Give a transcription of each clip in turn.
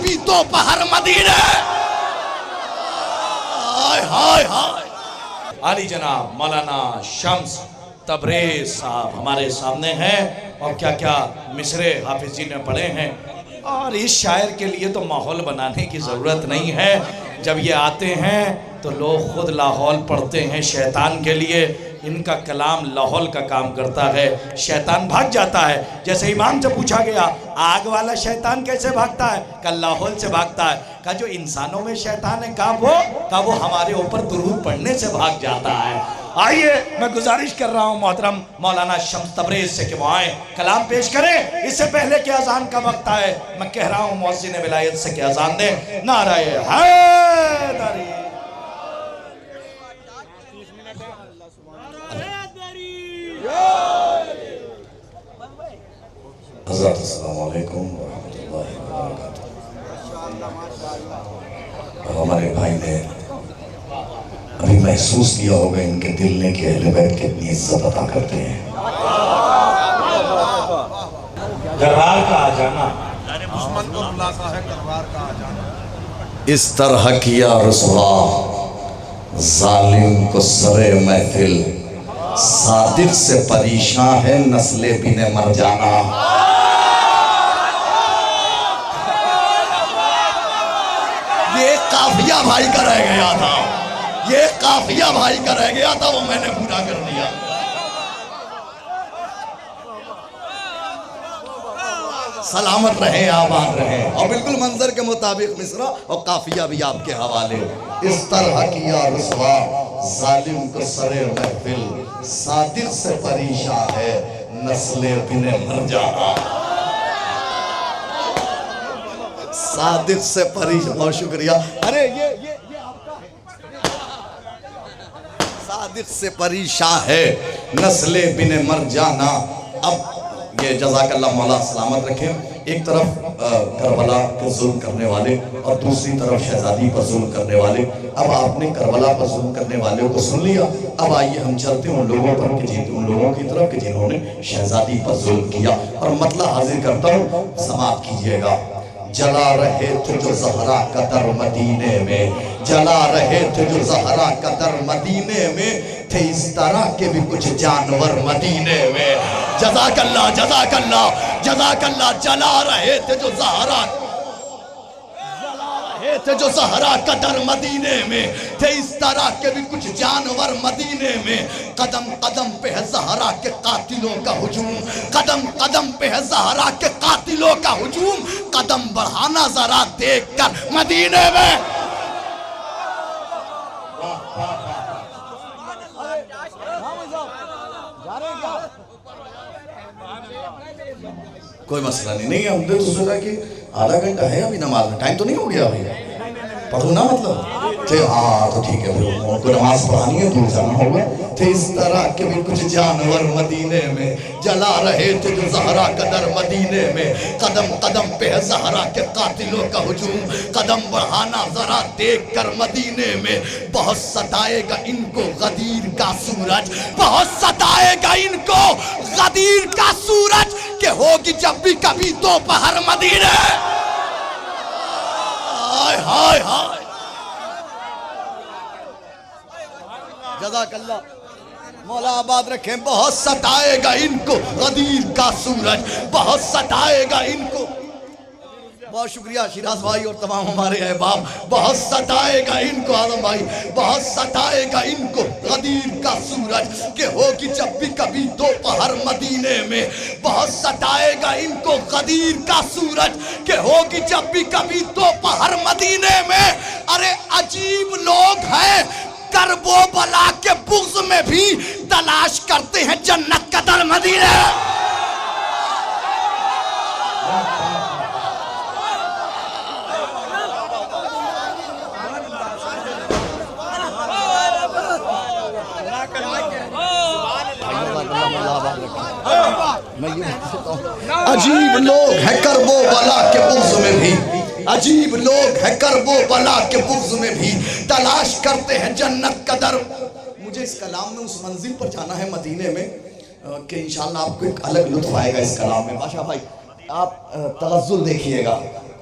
कभी दोपहर मदीने। हाय हाय हाय। आली जनाब मौलाना शम्स तबरेज साहब हमारे सामने हैं और क्या क्या मिसरे हाफिज जी ने पढ़े हैं। और इस शायर के लिए तो माहौल बनाने की ज़रूरत नहीं है। जब ये आते हैं तो लोग खुद लाहौल पढ़ते हैं शैतान के लिए। इनका कलाम लाहौल का काम करता है, शैतान भाग जाता है। जैसे इमाम से पूछा गया आग वाला शैतान कैसे भागता है, कल लाहौल से भागता है। कहा जो इंसानों में शैतान है कहा वो हमारे ऊपर दुरूद पढ़ने से भाग जाता है। आइए मैं गुजारिश कर रहा हूँ मोहतरम मौलाना शम्स तबरेज से कि वो आए कलाम पेश करें। इससे पहले कि अजान का वक्त आए मैं कह रहा हूँ मौज़िन विलायत से कि अजान दें। नारे हैदरी। हज़रत अस्सलामु अलैकुम व रहमतुल्लाहि व बरकातुहू। हमारे भाई ने अभी महसूस किया होगा इनके दिल ने कि अहले बैत कितनी इज्जत अता करते हैं। करार का आ जाना इस तरह किया रसवा जालिम को सरे महफिल, सादिक से परेशान है नस्ले बिने मर जाना। ये काफिया भाई का रह गया था, ये काफिया भाई का रह गया था, वो मैंने पूरा कर दिया। सलामत रहे, आबाद रहे। और बिल्कुल मंजर के मुताबिक मिसरा और काफिया भी आपके हवाले। इस तरह किया रुसवा जालिम को सरे महफिल, सादिक से परेशान है नस्ले बिने मर जाना। सादिक से परेशान, बहुत शुक्रिया। अरे ये आपका सादिक से परेशान है नस्ले बिने मर जाना। अब ये जज़ाकल्लाह मौला सलामत रखें। एक तरफ करबला पर जुल्म करने वाले और दूसरी तरफ शहजादी पर जुल्म करने वाले। अब आपने करबला पर जुल्म करने वालों को सुन लिया। अब आइए हम चलते हैं उन लोगों पर कि उन लोगों की तरफ कि जिन्होंने शहजादी पर जुल्म किया। और मतलब हाजिर करता हूँ, समाप्त कीजिएगा। जला रहे थे जो ज़हरा कदर मदीने में, जला रहे थे जो ज़हरा कदर मदीने में, थे इस तरह के भी कुछ जानवर मदीने में। जज़ाकल्लाह जज़ाकल्लाह जज़ाकल्लाह। जला रहे थे जो ज़हरा, थे जो ज़हरा कदर मदीने में, थे इस तरह के भी कुछ जानवर मदीने में। कदम कदम पे है ज़हरा के कातिलों का हुजूम, कदम कदम पे है ज़हरा के कातिलों का हुजूम। कदम बढ़ाना जरा देख कर मदीने में। कोई मसला नहीं हमने तो सोचा कि आधा घंटा है अभी नमाज में, टाइम तो नहीं हो गया अभी, पढ़ो ना मतलब। थे हाँ तो ठीक है, उनको नमाज पढ़ानी है, दूर जाना होगा। थे इस तरह के भी कुछ जानवर मदीने में, जला रहे थे जो ज़हरा कदर मदीने में। कदम कदम पे है ज़हरा के कातिलों का हुजूम, कदम बढ़ाना जरा देख कर मदीने में। बहुत सताएगा इनको गदीर का सूरज, बहुत सताएगा इनको गदीर का सूरज, कि होगी जब भी कभी दोपहर मदीने। हाय हाय हाय। जज़ाकल्लाह मौला आबाद रखें। बहुत सताएगा इनको गदीर का सूरज, बहुत सताएगा इनको। बहुत शुक्रिया शिराज भाई और तमाम हमारे अहबाब। बहुत सताएगा इनको आलम भाई, बहुत सताएगा इनको गदीर का सूरज, कि होगी जब भी कभी दोपहर मदीने में। बहुत सताएगा इनको गदीर का सूरज, कि होगी जब भी कभी दोपहर मदीने में। अरे अजीब लोग हैं, करबो बला के बुग़्ज़ में भी तलाश करते हैं जन्नत का दर मदीने। अजीब लोग हैं करबो बला के बुग़्ज़ में भी, अजीब लोग हैं करबो बला के बुग़्ज़ में भी तलाश करते हैं जन्नत का दर। मुझे इस कलाम में उस मंजिल पर जाना है मदीने में कि इंशाअल्लाह आपको एक अलग लुत्फ़ आएगा इस कलाम में। बादशाह भाई आप तवज्जुल देखिएगा,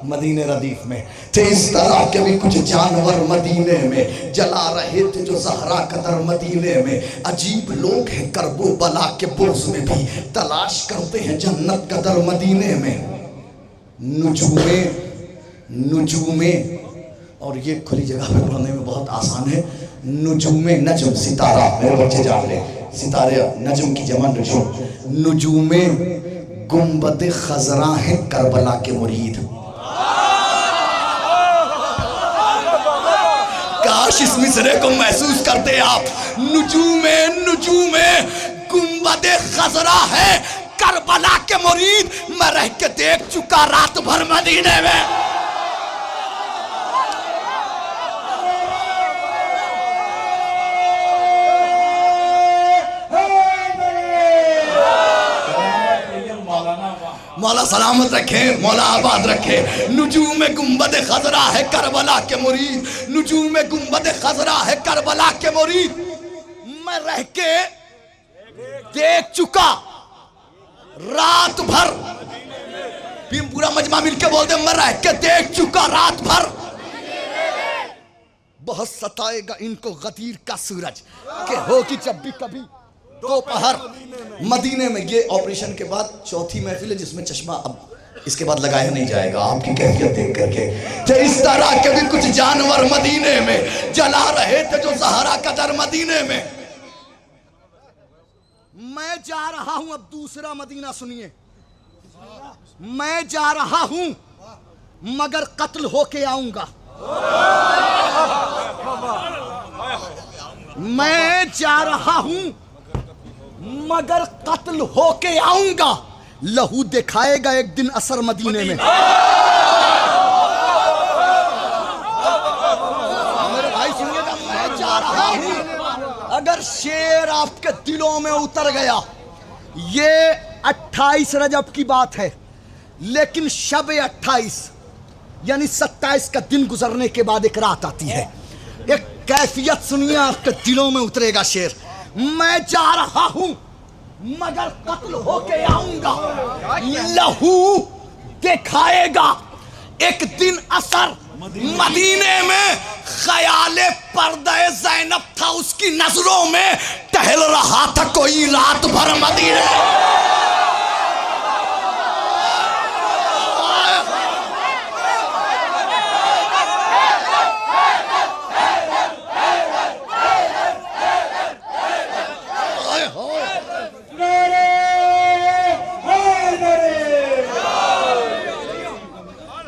मदीने रदीफ में थे। इस तरह के भी कुछ जानवर मदीने में जला रहे थे जो ज़हरा कदर मदीने में। अजीब लोग हैं करबो बला के बोझ में भी तलाश करते हैं जन्नत कदर मदीने में। नुजूमे और ये खुली जगह पे पढ़ने में बहुत आसान है। नुजूमे नजम सितारा, मेरे बच्चे जान ले, सितारे नजम की जमा नुजूम। नुजूमे गुंबद खजरा है करबला के मुरीद। काश इस मिसरे को महसूस करते आप। नुजूमे गुंबद खजरा है करबला के मुरीद। मैं रह के देख चुका रात भर मदीने में। मौला सलामत रखे, मौला आबाद रखे। नुजूम गुंबद खजरा है करबला के मुरीद। नुजूम गुंबद खजरा है करबला के मुरीद। मैं रह के देख चुका रात भर। पूरा मजमा मिलके बोलते मैं रह के देख चुका रात भर। बहुत सताएगा इनको गदीर का सूरज के होगी जब भी कभी दोपहर मदीने में। ये ऑपरेशन के बाद चौथी महफिल है जिसमें चश्मा अब इसके बाद लगाया नहीं जाएगा आपकी कैफियत देख करके। तो इस तरह के भी कुछ जानवर मदीने में जला रहे थे जो ज़हरा कदर मदीने में। मैं जा रहा हूं अब दूसरा मदीना सुनिए। मैं जा रहा हूं मगर कत्ल होके आऊंगा। मैं जा रहा हूं मगर कत्ल होके आऊंगा। लहू दिखाएगा एक दिन असर मदीने में। मेरे भाई सुनिएगा, मैं जा रहा हूं। अगर शेर आपके दिलों में उतर गया, ये 28 रजब की बात है, लेकिन शब 28 यानी 27 का दिन गुजरने के बाद एक रात आती है। एक कैफियत सुनिए, आपके दिलों में उतरेगा शेर। मैं जा रहा हूं मगर कत्ल होके आऊंगा। लहू दिखाएगा एक दिन असर मदीने में। ख्याले पर्दे ज़ैनब था उसकी नजरों में। टहल रहा था कोई रात भर मदीने।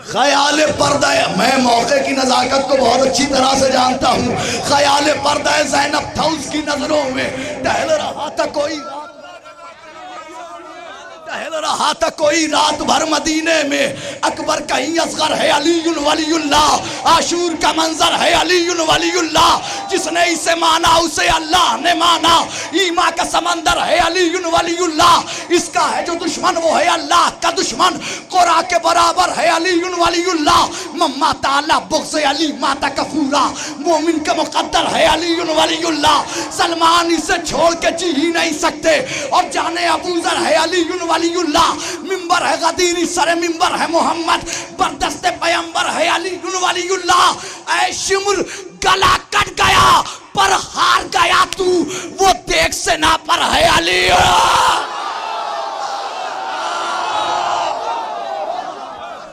ख्याल पर्दा, मैं मौके की नज़ाकत को बहुत अच्छी तरह से जानता हूँ। ख्याल पर्दा ज़ैनब था उसकी नजरों में। टहल रहा था कोई रात भर मदीने में। अकबर कहीं असगर है अलीयुल वलीयुल्लाह। आशूर का मंजर है अलीयुल वलीयुल्लाह। जिसने इसे माना उसे अल्लाह ने माना। ईमा का समंदर है अलीयुल वलीयुल्लाह। इसका है जो दुश्मन वो है अल्लाह का दुश्मन। कुरा के बराबर है अलीयुल वलीयुल्लाह। मम्मा ताला बुग़्ज़ अली माता कफूरा। मोमिन का मुक़द्दर है अलीयुल वलीयुल्लाह। सलमान इसे छोड़ के जी ही नहीं सकते। और जाने अबू ज़र है अलीयुल वलीयुल्लाह। मिंबर है गदीरी, सरे मिंबर है मोहम्मद। बरदस्ते पैगंबर है अलीयुल वलीयुल्लाह। ऐ शिमर गला कट गया पर हार गया तू, वो देख से ना पर है अली।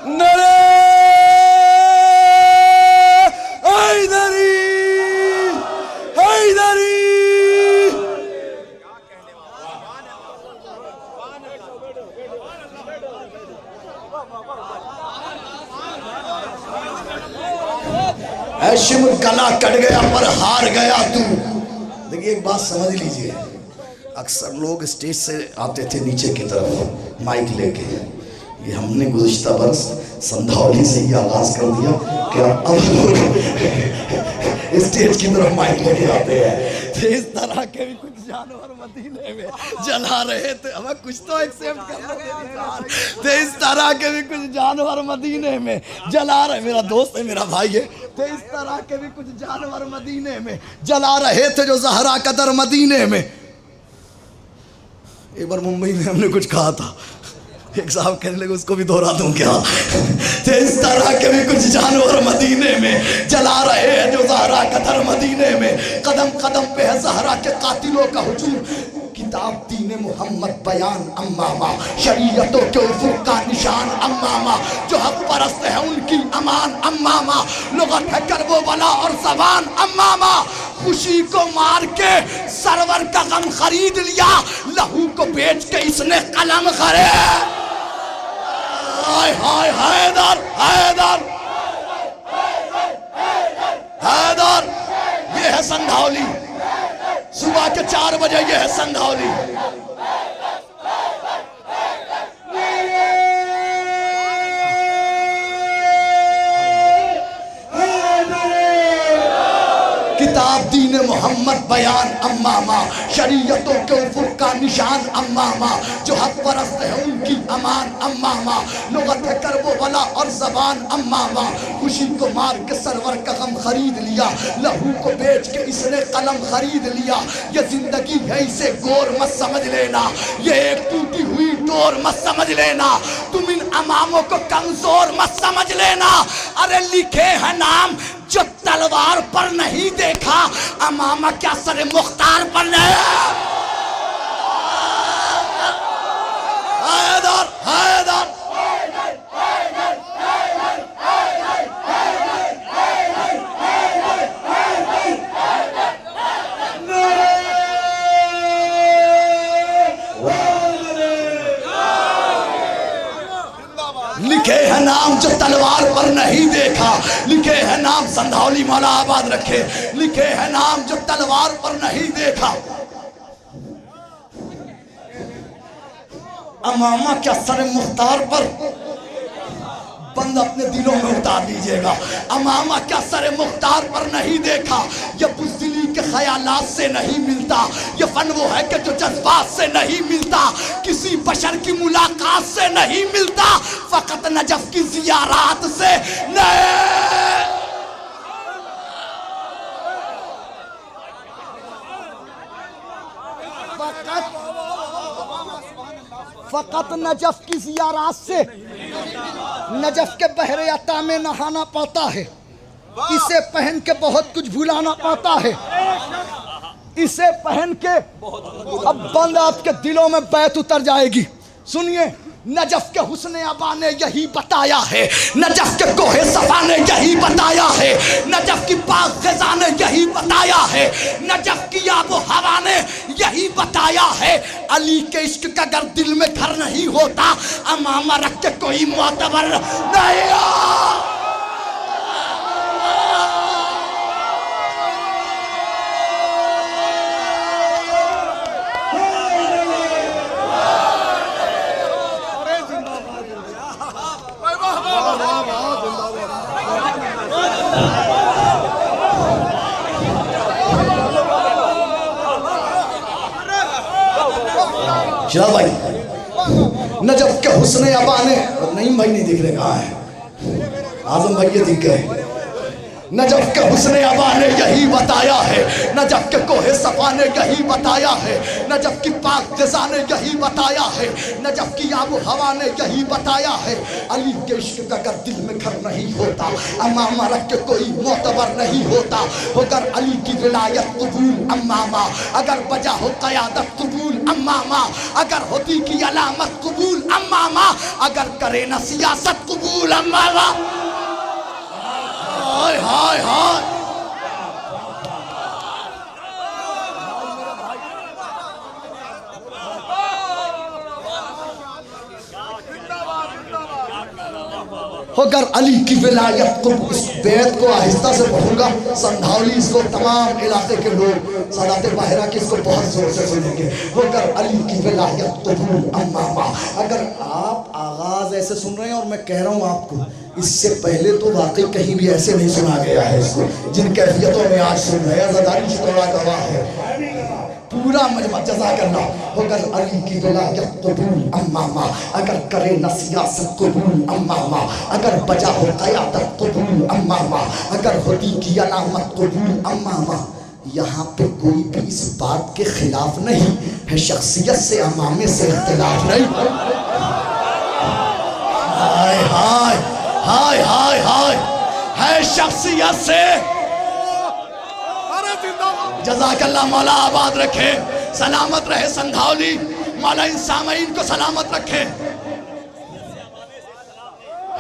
नरे हैदरी हैदरी। शिमर गला कट गया पर हार गया तू। देखिए एक बात समझ लीजिए, अक्सर लोग स्टेज से आते थे नीचे की तरफ माइक लेके। ये हमने गुज़िश्ता बरस संधौली से ही आगाज कर दिया कि अब लोग स्टेज की तरफ माइक लेके आते हैं। तो इस तरह के भी कुछ जानवर मदीने में जला रहे थे। हमें कुछ तो एक्सेप्ट करना। तो इस तरह के भी कुछ जानवर मदीने में जला रहे। मेरा दोस्त है, मेरा भाई है। तो इस तरह के भी कुछ जानवर मदीने में जला रहे थे जो ज़हरा कदर मदीने में। एक बार मुंबई में हमने कुछ कहा था, एक साहब कहने लगे उसको भी दोहरा दूं क्या? तो इस तरह के भी कुछ जानवर मदीने में जला रहे हैं जो ज़हरा का दर मदीने में, कदम कदम पे है ज़हरा के कातिलों का हुजूम। किताब दीन मोहम्मद बयान अम्मामा, शरीयतों के उफुक का निशान अम्मामा, जो हक परस्त है उनकी अमान अम्मामा, लुगत है करबो बला और ज़बान अम्मामा। खुशी को मार के सरवर का गम खरीद लिया, लहू को बेच के इसने कलम खरीद। हाय हाय हैदर हैदर हैदर, ये है संधावली, सुबह के 4 बजे ये है संधावली। किताब दीन मोहम्मद बयान अम्मामा, शरीयतों के उफुक का निशान अम्मामा, जो हक परस्त है उनकी अमान अम्मामा, लुगत है करबो बला और ज़बान अम्मामा। खुशी को मार के सरवर का गम खरीद लिया, लहू को बेच के इसने कलम खरीद लिया। ये जिंदगी है इसे गोर मत समझ लेना, ये एक टूटी हुई डोर मत समझ लेना, तुम इन अमामों को कमजोर मत समझ लेना। अरे लिखे है नाम जो तलवार पर नहीं देखा, अमामा क्या सर मुख्तार पर नहीं। हैदर हैदर लिखे है नाम जो तलवार पर नहीं देखा, लिखे है नाम संधावली मौला आबाद रखे, लिखे है नाम जो तलवार पर नहीं देखा। अमामा क्या सर मुख्तार पर, बंद अपने दिलों में उतार लीजिएगा। अमामा क्या सर मुख्तार पर नहीं देखा, ये बुज़दिली के ख्यालात से नहीं मिलता, ये फन वो है कि जो जज्बात से नहीं मिलता, किसी बशर की मुलाकात से नहीं मिलता, फकत नजफ की ज़ियारात से नहीं। फकत नजफ की ज़ियारात से, नजफ के बहरे अता में नहाना पड़ता है, इसे पहन के बहुत कुछ भुलाना पड़ता है, इसे पहन के अब बंद आपके दिलों में बैत उतर जाएगी। सुनिए, नजफ के हुस्न अबा ने यही बताया है, नजफ के कोहे सफा ने यही बताया है, नजफ की पाक ग़िज़ा ने यही बताया है, नजफ की आबो हवा ने यही बताया है। अली के इश्क का अगर दिल में घर नहीं होता, अमामा रख के कोई मोतबर नहीं हो। चिराग भाई, नजफ के हुस्न अबा ने, नहीं भाई नहीं दिख रहे, कहाँ है आजम भाई? ये दिख गए। नजफ के हुस्न अबा ने यही बताया है, नजफ के कोहे सफा ने यही बताया है, नजफ की पाक ग़िज़ा ने यही बताया है, नजफ की आबो हवा ने यही बताया है। अली के इश्क का अगर दिल में घर नहीं होता, अमामा रख के कोई मोतबर नहीं होता। अगर अली की विलायत कबूल अम्मामा, अगर बजा हो क़यादत कबूल अम्मामा, अगर होती की अलामत कबूल अम्मामा, अगर करे न सियासत कबूल अम्मामा। हाय हाय हाय, अगर अली की विलायत को, इस बैत को आहिस्ता से पढ़ूंगा, संधावली इसको तमाम इलाके के लोग सादात बाहरा के इसको बहुत जोर से सुनेंगे। अगर अली की विलायत कबूल अम्मामा, अगर आप आगाज ऐसे सुन रहे हैं और मैं कह रहा हूँ आपको, इससे पहले तो वाकई कहीं भी ऐसे नहीं सुना गया है इसको, जिन कैफियतों में आज सुन रहे हैं। ज़दारी शुक्रा गवाह है, पूरा मजमा जज़ाकल्लाह। अगर अली की विलायत कबूल अम्मामा, अगर करे न सियासत कबूल अम्मामा, अगर बजा हो क़यादत कबूल अम्मामा, अगर होती की अलामत कबूल अम्मामा। यहाँ पे कोई भी इस बात के खिलाफ नहीं है, शख्सियत से अमामे से इख्तिलाफ नहीं। है शख्सियत से। जज़ाकल्लाह, मौला आबाद रखे, सलामत रहे संधावली, मौला इन सामईन को सलामत रखे।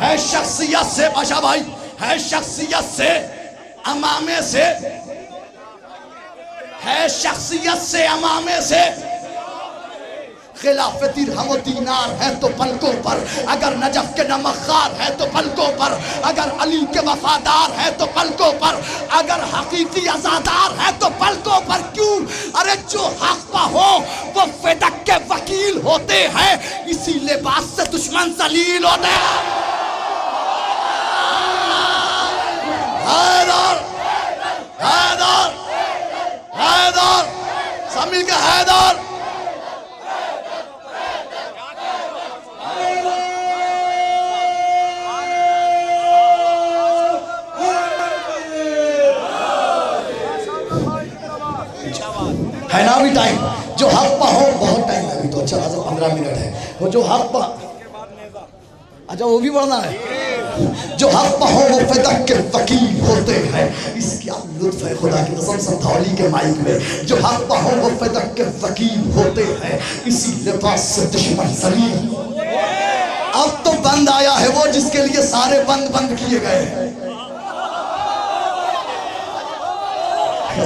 है शख्सियत से बादशाह भाई, है शख्सियत से, अमामे से, है शख्सियत से, अमामे से। खिलाफती रहमो दीनार है तो पलकों पर, अगर नजफ के नमखार है तो पलकों पर, अगर अली के वफादार है तो पलकों पर, अगर हकीकी अज़ादार है तो पलकों पर। क्यों? अरे जो हक पा हो वो फिदक के वकील होते हैं, इसी लिबास से दुश्मन जलील होते हैं। हैदर, हैदर, हैदर, समी के हैदर। है ना अभी टाइम? जो हक पा हो, बहुत टाइम है अभी तो, अच्छा 15 मिनट है। वो जो हक पा, अच्छा वो भी बढ़ना है। जो हक पा हो वो फिदक के वकील होते हैं, इसकी लुत्फ है खुदा की कसम संधावली के माइक में। जो हक पा हो वो फिदक के वकील होते हैं, इसी लिबास से दुश्मन जलील। अब तो बंद आया है वो जिसके लिए सारे बंद किए गए हैं।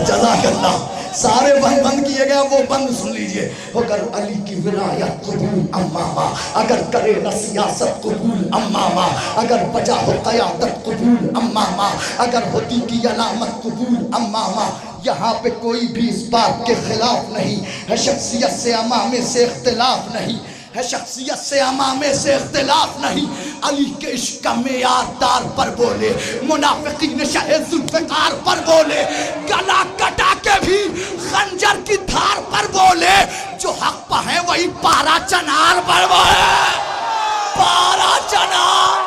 जज़ाकल्लाह, सारे बंद किए गए, वो बंद सुन लीजिए। अगर अली की विलायत कबूल अम्मामा, अगर करे न सियासत कबूल अम्मामा, अगर बजा हो क़यादत कबूल अम्मामा, अगर होती की अलामत कबूल अम्मामा। यहाँ पे कोई भी इस बात के खिलाफ नहीं है, शख्सियत से अमामे से इख्तिलाफ नहीं है, शख्सियत से अमामे से इख्तिलाफ नहीं। अली के इश्क का मेयार तार पर बोले, मुनाफिकीन शाहे जुल्फ़िकार पर बोले, गला कटा के भी खंजर की धार पर बोले। जो हक पर है वही पारा चनार पर बोले, पारा चनार।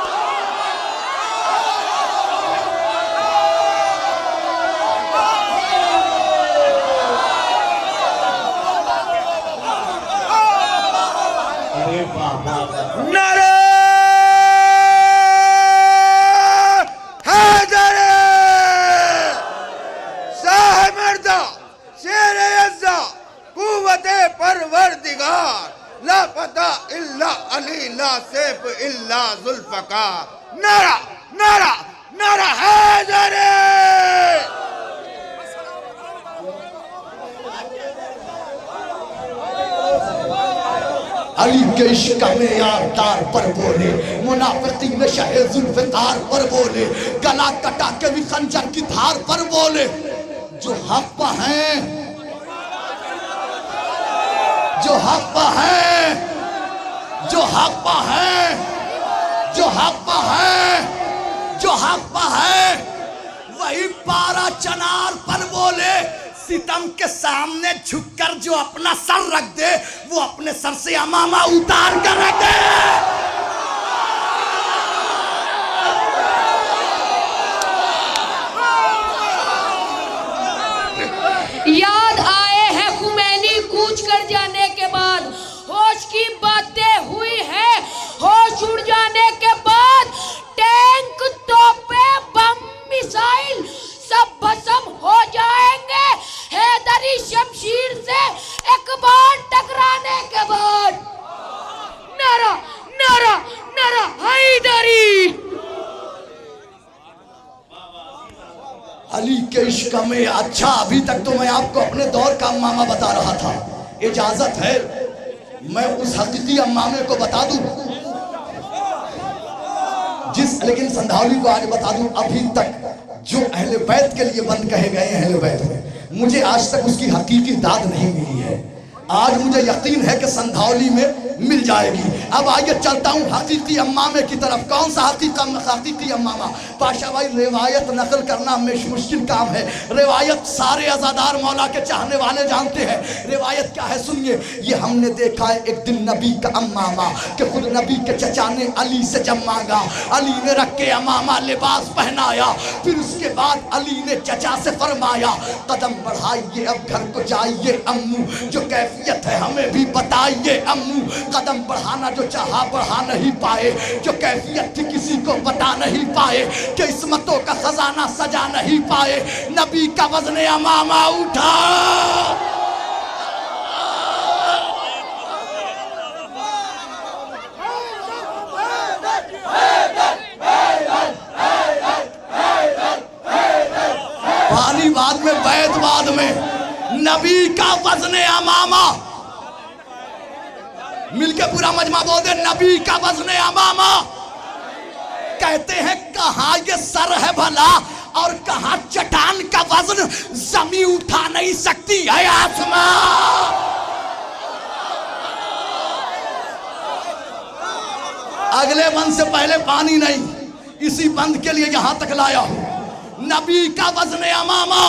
नारे हैदर साहिब मर्दा शेर अज़्ज़ा कुव्वते परवरदिगार, ला पता इल्ला अली ला सैफ इल्ला जुल्फ़कार। नारा नारा नारा हैदर। अली के इश्क में यार तार पर बोले, मुनाफिकीन शाहे जुल्फ़िकार पर बोले, गला कटा के भी खंजर की धार पर बोले। जो हक पर हैं, जो हक पर हैं, जो हक पर हैं, जो हक पर हैं, जो हक पर हैं, वही पारा चनार पर बोले। सितम के सामने झुककर जो अपना सर रख दे, वो अपने सर से अमामा उतार कर रख दे। याद आए हैं खुमैनी कूच कर जाने के बाद, होश की बातें हुई है, होश उड़ जाने के बाद, टैंक तोपे बम मिसाइल सब भस्म हो जाएंगे हैदरी शमशीर से एक बार टकराने के बाद। नारा नारा नारा हैदरी। अली के इश्क में, अच्छा अभी तक तो मैं आपको अपने दौर का अम्मामा बता रहा था, इजाजत है मैं उस हकीकी अम्मामे को बता दूं लेकिन संधावली को आज बता दूं, अभी तक जो अहले बैत के लिए बंद कहे गए हैं अहले बैत में, मुझे आज तक उसकी हकीकी दाद नहीं मिली है। आज मुझे यकीन है कि संधावली में मिल जाएगी। अब आइए चलता हूँ हकीकी अम्मामे की तरफ। कौन सा हकीकी अम्मामा? पाशा भाई, रिवायत नकल करना मुश्किल काम है। रिवायत सारे अज़ादार मौला के चाहने वाले जानते हैं। रिवायत क्या है सुनिए। ये हमने देखा है एक दिन नबी का अम्मामा कि खुद नबी के चचा ने अली से जब मांगा, अली ने रख के अम्मामा लिबास पहनाया। फिर उसके बाद अली ने चचा से फरमाया, कदम बढ़ाइए अब घर को जाइए अम्मू, जो कैफियत है हमें भी बताइए अम्मू। कदम बढ़ाना जो चाहा बढ़ा नहीं पाए, जो कैफियत थी किसी को बता नहीं पाए, कि किस्मतों का खजाना सजा नहीं पाए, नबी का वज़्न अमामा उठा। पानी बाद में, बैत बाद में, नबी का वज़्न अमामा। मिलके पूरा मजमा बोल दे, नबी का वज़्न अमामा। कहते हैं कहाँ ये सर है भला और कहाँ चट्टान का वज़्न ज़मीं उठा नहीं सकती है आसमां। अगले बंद से पहले पानी नहीं, इसी बंद के लिए यहां तक लाया हूं। नबी का वज़्न अमामा,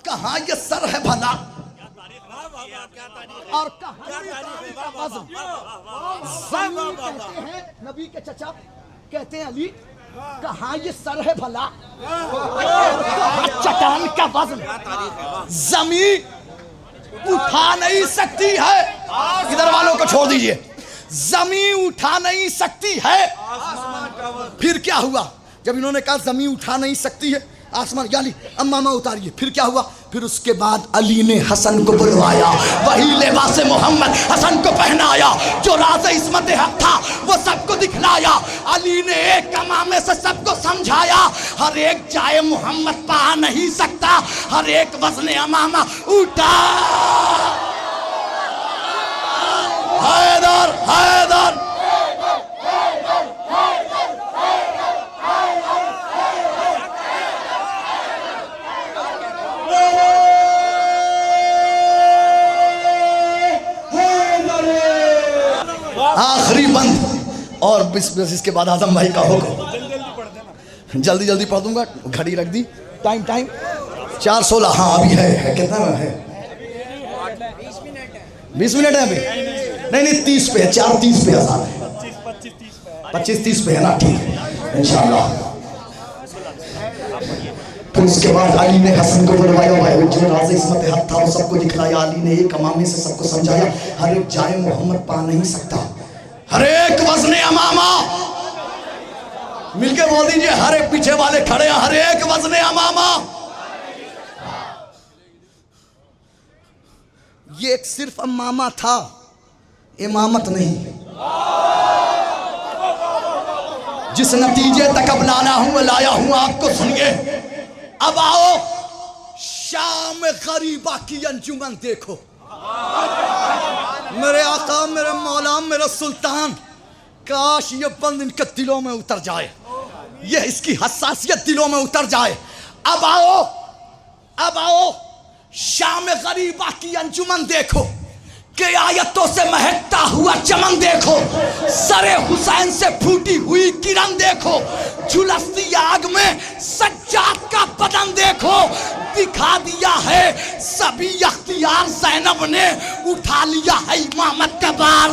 कहां ये सर है भला और कहां ये का वज़्न। ज़मीन कहते हैं नबी के चचा, कहते हैं अली, कहां ये सर है भला, चट्टान का वज़्न ज़मीन उठा नहीं सकती है। इधर वालों को छोड़ दीजिए, ज़मीन उठा नहीं सकती है। फिर क्या हुआ जब इन्होंने कहा ज़मीन उठा नहीं सकती है आसमान, यानी अम्मामा उतारिए, फिर क्या हुआ? फिर उसके बाद अली ने हसन को बुलवाया, वही लिबास मोहम्मद हसन को पहनाया, जो राज़ इस्मत हक था वो सबको दिखलाया। अली ने एक अमामे से सबको समझाया, हर एक जाए मोहम्मद पा नहीं सकता, हर एक वज़्न अमामा उठा। हैदर हैदर आखिरी बंद और बस इसके बाद आजम भाई का हुक्म। जल्दी जल्दी पढ़ दूंगा, घड़ी रख दी, टाइम 4:16। हाँ अभी है कितना है? 20 मिनट है अभी? नहीं 30 पे है, 4:30 पे आसान है, 25-30 पे है ना, ठीक है इंशाल्लाह। फिर उसके बाद अली ने हसन को बुलवाया, भाई जो राज़ इस्मत हक था वो सबको दिखलाया। अली ने एक अमामे से सबको समझाया, हर एक जाए मोहम्मद पा नहीं सकता, हर एक वज़्न अमामा। मिलके बोल दीजिए, हर एक पीछे वाले खड़े हैं, हर एक वज़्न अमामा। ये एक सिर्फ अमामा था, इमामत नहीं। जिस नतीजे तक अब लाया हूं आपको सुनिए। अब आओ शाम गरीबा की अंजुमन देखो। मेरे आका, मेरे मौला, मेरे सुल्तान, काश ये बंद इनके दिलों में उतर जाए, ये इसकी हसासियत दिलों में उतर जाए। अब आओ शाम गरीबा की अंजुमन देखो, के आयतों से महकता हुआ चमन देखो, सरे हुसैन से फूटी हुई किरण देखो, झुलसती आग में सज्जाद का बदन देखो। दिखा दिया है सभी अख्तियार, ज़ैनब ने उठा लिया है इमामत का बार।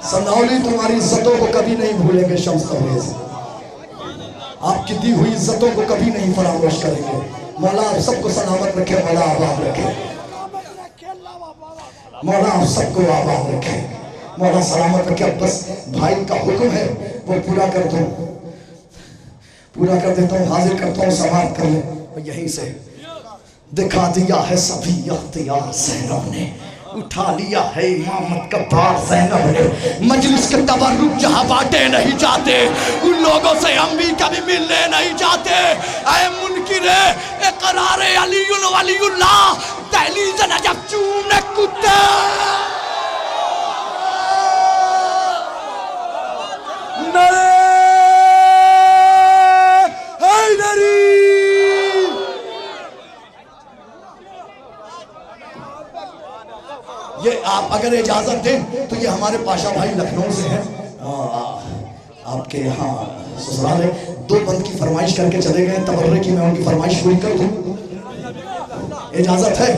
सनौली तुम्हारी इज्जतों को कभी नहीं भूलेंगे शम्स तबरेज़, आपकी दी हुई इज्जतों को कभी नहीं फरामोश करेंगे। मौला आप सबको सलामत रखे, मौला आबाद रखे, मौला आप सबको आबाद रखे, मौला सलामत रखे। अब बस भाई का हुक्म है वो पूरा कर दो, पूरा कर देता हूँ, हाजिर करता हूँ, समाप्त कर ले। यहीं से दिखा दिया है सभी अख्तियार, ज़ैनब ने उठा लिया है इमामत का बार। ज़ैनब ने मजलिस के तबर्रुक जहाँ बांटे नहीं जाते, उन लोगों से हम भी कभी मिलने नहीं जाते। ऐ मुनकिरे इक़रारे अलीयुल वलीयुल्लाह, दहलीज़ नजफ चूमने कुत्ते। ये आप अगर इजाजत दें तो ये हमारे पाशा भाई लखनऊ से हैं, आपके यहाँ ससुराल है। 2 बंद की फरमाइश करके चले गए, तबर्रे की मैं उनकी फरमाइश पूरी कर दूं, इजाजत है?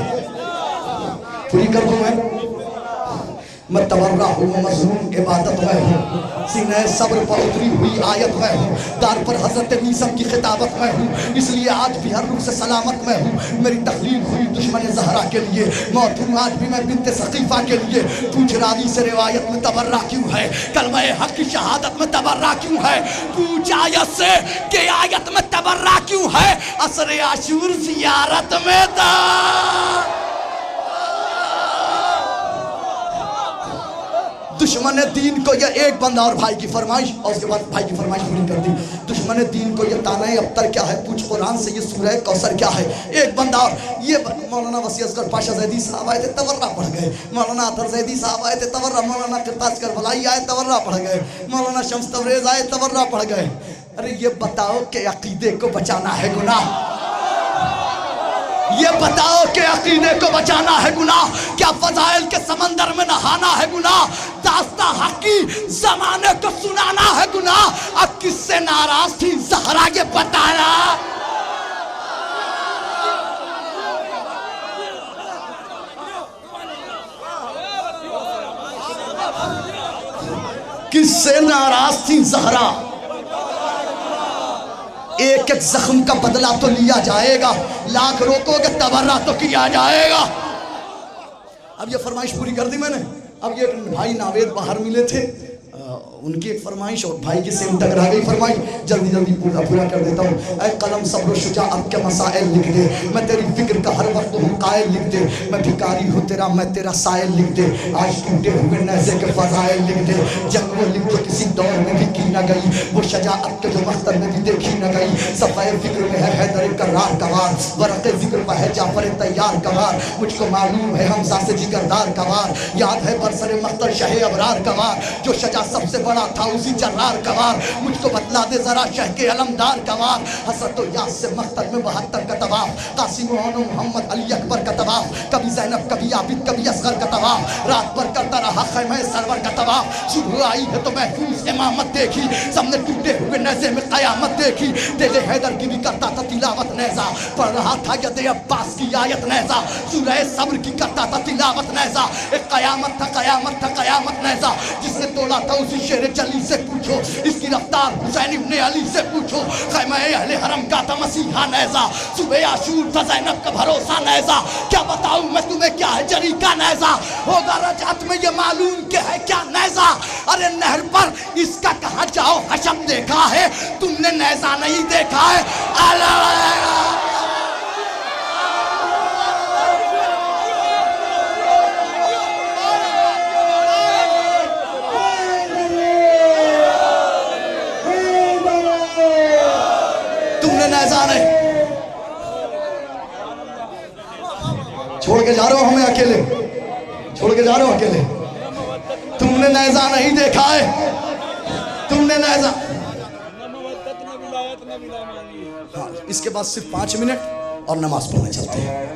पूरी कर दूं मैं तबर्रा हूँ मजलूम इबादत में हूँ, सीने सब्र पर उतरी हुई आयत में हूँ, दार पर हजरत नीसम की खिताबत में हूँ, इसलिए आज भी हर रुख से सलामत में हूँ। मेरी तकलीफ हुई दुश्मन ज़हरा के लिए, मौत हूँ आज भी मैं बिन्ते सकीफ़ा के लिए। पूछ रावी से रिवायत में तबर्रा क्यों है, कलमा हक की शहादत में तबर्रा क्यों है, पूछ आयत से कि आयत में तबर्रा क्यों है, असर आशूर ज़ियारत में था। दुश्मन दीन को ये एक बंदा और भाई की फरमाइश, और उसके बाद भाई की फरमाइश पूरी कर दी। दुश्मन दीन को ये ताना अब्तर क्या है, पूछ कुरान से ये सूरह कौसर क्या है। एक बंदा और ये मौलाना वसी असगर पाशा जैदी साहब आए थे तवर्रा पढ़ गए, मौलाना अतर जैदी साहब आए थे तवर्रा, मौलाना किरताज करबलाई आए तवर्रा पढ़ गए, मौलाना शम्स तबरेज आए तवर्रा पढ़ गए। अरे ये बताओ कि अकीदे को बचाना है गुनाह, ये बताओ कि अकीदे को बचाना है गुनाह, क्या फजाइल के समंदर में नहाना है गुनाह, दास्ता हकी जमाने को सुनाना है गुनाह। अब किससे नाराज थी ज़हरा ये बताया। किससे नाराज थी ज़हरा। एक एक जख्म का बदला तो लिया जाएगा, लाख रोकोगे तबर्रा तो किया जाएगा। अब ये फरमाइश पूरी कर दी मैंने। अब ये भाई नावेद बाहर मिले थे, उनकी एक फरमाइश और भाई की सेम टकरा गई फरमाइश, जल्दी जल्दी पूरा कर देता हूँ। ऐ कलम सब्र शुजाअत के मसाइल लिख दे, मैं तेरी फिक्र का हर वक्त हूँ कायल लिख दे, मैं भिखारी हूँ तेरा मैं तेरा सायल लिख दे, आज टूटे हुए नज़े के फजाइल लिख दे, जंग वो लिख जो किसी दौर में भी की न गई, वो शजाअत के जो मख्तर में भी देखी न गई। सफ़ाए फिक्र में है हैदर करार कवार, वरक़े ज़िक्र पर है जाफ़र तैयार कवार, मुझको मालूम है हमज़ा से जिगरदार कवार, याद है बरसरे मख्तर शहे अबरार कवार, जो शजा सबसे बड़ा था उसी जर्रार कवार, मुझको बतला दे जरा शह के अलमदार कवार। हसरत याद से मख्तर में 72 का तवाफ, कासिम मोहम्मद अली अकबर का तवाफ, कभी ज़ैनब कभी आबिद कभी असगर का तवाफ, रात भर करता रहा खैमे सरवर का तवाफ। सुबह आई है तो महफूज इमामत देखी, सबने टूटे हुए नेज़े में क़यामत देखी, तेरे हैदर की भी करता था तिलावत नेज़ा, पढ़ रहा था यदे अब्बास की आयत नेज़ा, सूरह सब्र की करता था तिलावत नेज़ा। एक क़यामत था क़यामत था क़यामत नेज़ा, जिसने तोड़ा था उसी शेर जली से पूछो, इसकी रफ्तार हुसैन इब्ने अली से पूछो, खैमा अहले हरम का था मसीहा नेज़ा, सुबह आशूर था ज़ैनब का भरोसा नेज़ा। क्या बताऊं मैं तुम्हें क्या है जरी का नेज़ा, होगा रजात में ये मालूम के है क्या नेज़ा। अरे नहर पर इसका कहाँ जाओ हशम देखा है, तुमने नेज़ा नहीं देखा है। छोड़ के जा रहे हो हमें अकेले, छोड़ के जा रहे हो अकेले, तुमने नेज़ा नहीं देखा है, तुमने नेज़ा। हाँ, इसके बाद सिर्फ 5 मिनट और नमाज पढ़ने चलते हैं।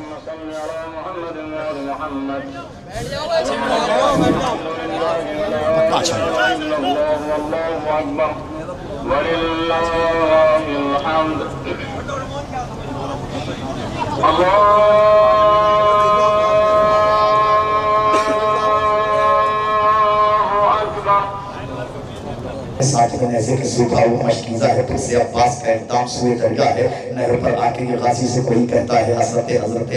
साथ में नहर के सूखा हुआ मशकीज़ा है, फिर से अब्बास का इक़दाम सुए दरिया है। नहर पर आके ये गाजी से कोई कहता है हज़रत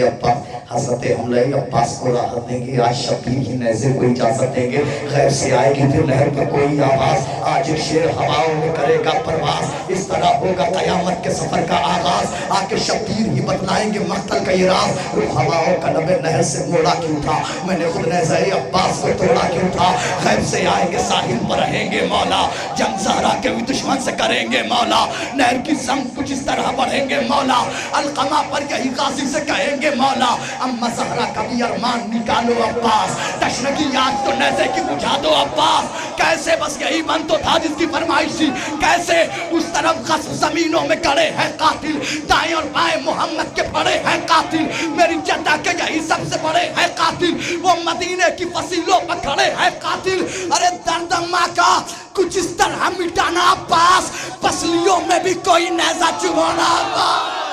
अब्बास, हज़रत हमले अब्बास को राहत देंगे, आज शबीर की नहर को इजाज़त देंगे, खैर से आएगी फिर नहर पर कोई आवाज़, आज एक शेर हवाओं में करेगा परवाज़, इस तरह होगा क़यामत के सफ़र का आगाज़, आके शबीर ही बतलाएंगे मख्तल का ये राज, रुख हवाओं का लबे नहर से मोड़ा क्यों था, मैंने खुद नज़र अब्बास को तोड़ा क्यों था, खैर से आएंगे साहिल पर रहेंगे मौला, जंग ज़हरा के भी दुश्मन से करेंगे मौला, नहर की जंग कुछ इस तरह बढ़ेंगे मौला, अलकमा पर यही गाजी से कहेंगे मौला, अम्मा ज़हरा का भी अरमान निकालो अब्बास, तशनगी आग तो नज़े की बुझा दो अब्बास, कैसे बस यही मन तो था जिसकी फरमाइश थी, कैसे उस तरफ गस्ब ज़मीनों में खड़े हैं कातिल, दाएं और बाएं मोहम्मद के पड़े हैं कातिल, मेरी जद्दा के यही सबसे बड़े हैं कातिल, वो मदीने की फसीलों पर खड़े हैं कातिल। अरे दर्द माँ का कुछ इस तरह मिटाना अब्बास, पसलियों में भी कोई नेज़ा चुभाना अब्बास।